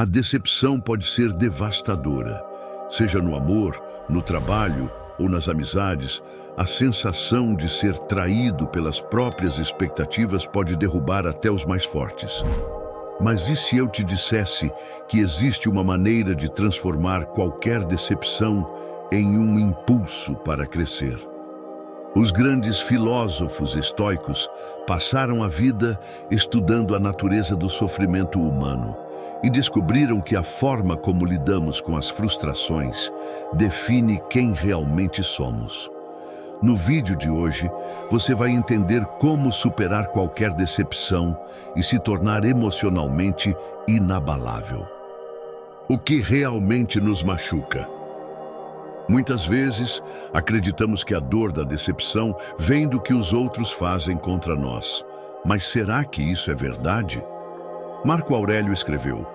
A decepção pode ser devastadora. Seja no amor, no trabalho ou nas amizades, a sensação de ser traído pelas próprias expectativas pode derrubar até os mais fortes. Mas e se eu te dissesse que existe uma maneira de transformar qualquer decepção em um impulso para crescer? Os grandes filósofos estoicos passaram a vida estudando a natureza do sofrimento humano e descobriram que a forma como lidamos com as frustrações define quem realmente somos. No vídeo de hoje, você vai entender como superar qualquer decepção e se tornar emocionalmente inabalável. O que realmente nos machuca? Muitas vezes, acreditamos que a dor da decepção vem do que os outros fazem contra nós. Mas será que isso é verdade? Marco Aurélio escreveu: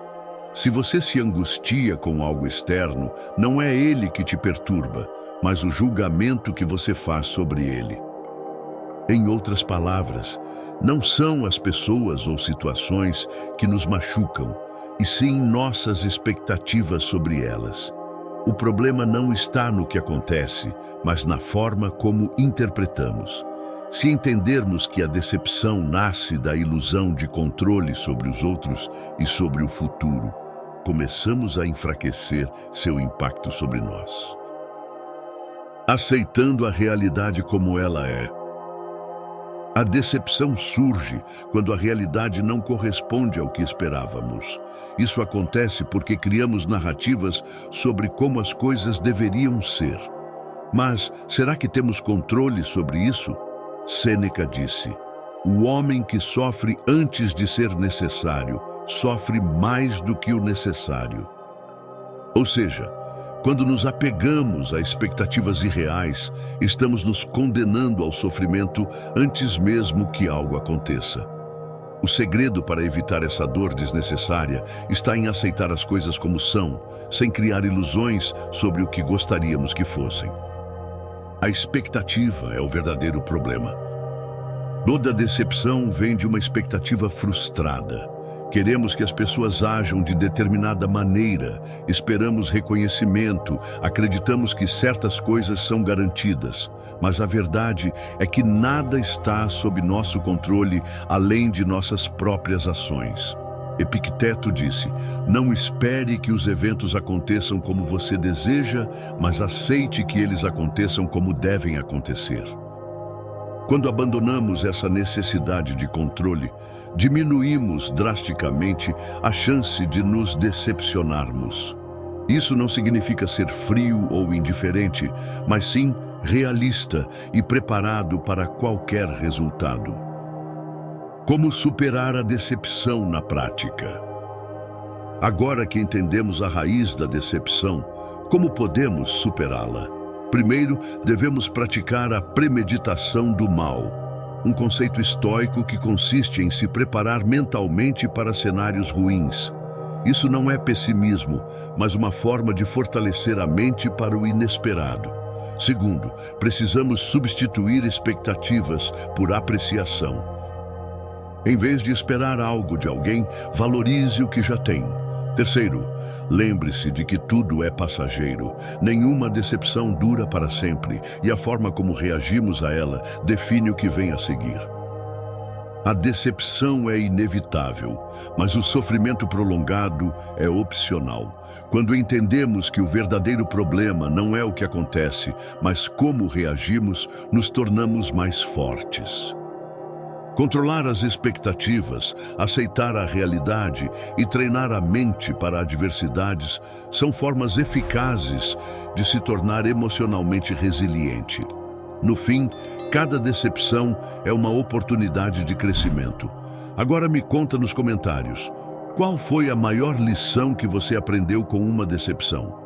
se você se angustia com algo externo, não é ele que te perturba, mas o julgamento que você faz sobre ele. Em outras palavras, não são as pessoas ou situações que nos machucam, e sim nossas expectativas sobre elas. O problema não está no que acontece, mas na forma como interpretamos. Se entendermos que a decepção nasce da ilusão de controle sobre os outros e sobre o futuro, começamos a enfraquecer seu impacto sobre nós. Aceitando a realidade como ela é. A decepção surge quando a realidade não corresponde ao que esperávamos. Isso acontece porque criamos narrativas sobre como as coisas deveriam ser. Mas será que temos controle sobre isso? Sêneca disse: o homem que sofre antes de ser necessário, sofre mais do que o necessário. Ou seja, quando nos apegamos a expectativas irreais, estamos nos condenando ao sofrimento antes mesmo que algo aconteça. O segredo para evitar essa dor desnecessária está em aceitar as coisas como são, sem criar ilusões sobre o que gostaríamos que fossem. A expectativa é o verdadeiro problema. Toda decepção vem de uma expectativa frustrada. Queremos que as pessoas ajam de determinada maneira, esperamos reconhecimento, acreditamos que certas coisas são garantidas. Mas a verdade é que nada está sob nosso controle além de nossas próprias ações. Epicteto disse: não espere que os eventos aconteçam como você deseja, mas aceite que eles aconteçam como devem acontecer. Quando abandonamos essa necessidade de controle, diminuímos drasticamente a chance de nos decepcionarmos. Isso não significa ser frio ou indiferente, mas sim realista e preparado para qualquer resultado. Como superar a decepção na prática? Agora que entendemos a raiz da decepção, como podemos superá-la? Primeiro, devemos praticar a premeditação do mal, um conceito estoico que consiste em se preparar mentalmente para cenários ruins. Isso não é pessimismo, mas uma forma de fortalecer a mente para o inesperado. Segundo, precisamos substituir expectativas por apreciação. Em vez de esperar algo de alguém, valorize o que já tem. Terceiro, lembre-se de que tudo é passageiro. Nenhuma decepção dura para sempre, e a forma como reagimos a ela define o que vem a seguir. A decepção é inevitável, mas o sofrimento prolongado é opcional. Quando entendemos que o verdadeiro problema não é o que acontece, mas como reagimos, nos tornamos mais fortes. Controlar as expectativas, aceitar a realidade e treinar a mente para adversidades são formas eficazes de se tornar emocionalmente resiliente. No fim, cada decepção é uma oportunidade de crescimento. Agora me conta nos comentários, qual foi a maior lição que você aprendeu com uma decepção?